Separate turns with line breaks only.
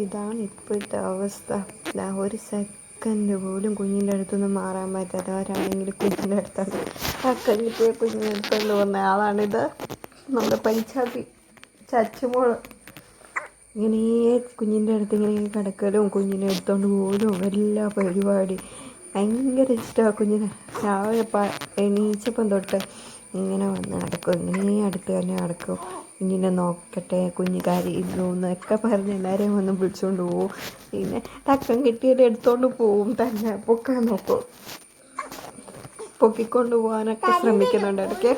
ഇതാണ് ഇപ്പോഴത്തെ അവസ്ഥ. ഒരു സെക്കൻഡ് പോലും കുഞ്ഞിൻ്റെ അടുത്തൊന്നും മാറാൻ പറ്റാത്ത ആരാണെങ്കിലും കുഞ്ഞിൻ്റെ അടുത്താണ് ടക്കം കിട്ടിയ കുഞ്ഞിൻ്റെ അടുത്തോണ്ട് പോകുന്ന ആളാണിത്. നമ്മുടെ പഞ്ചാബി ചച്ചുമോള് ഇങ്ങനെ കുഞ്ഞിൻ്റെ അടുത്ത് ഇങ്ങനെ കിടക്കലും കുഞ്ഞിനെ എടുത്തോണ്ട് പോകലും എല്ലാ പരിപാടി ഭയങ്കര ഇഷ്ടമാണ് കുഞ്ഞിനെ. രാവിലെ എണീച്ചപ്പം തൊട്ട് ഇങ്ങനെ വന്ന് നടക്കും, ഇങ്ങനെ അടുത്ത് തന്നെ നടക്കും. കുഞ്ഞിനെ നോക്കട്ടെ, കുഞ്ഞ് കരയുന്നു എന്നൊക്കെ പറഞ്ഞ് എല്ലാവരെയും വന്ന് വിളിച്ചുകൊണ്ട് പോവും. പിന്നെ തക്കം കിട്ടിയത് എടുത്തോണ്ട് പോവും, തന്നെ പൊക്കാൻ നോക്കും, പൊക്കിക്കൊണ്ട് പോകാനൊക്കെ ശ്രമിക്കുന്നുണ്ട് ഇടയ്ക്ക്.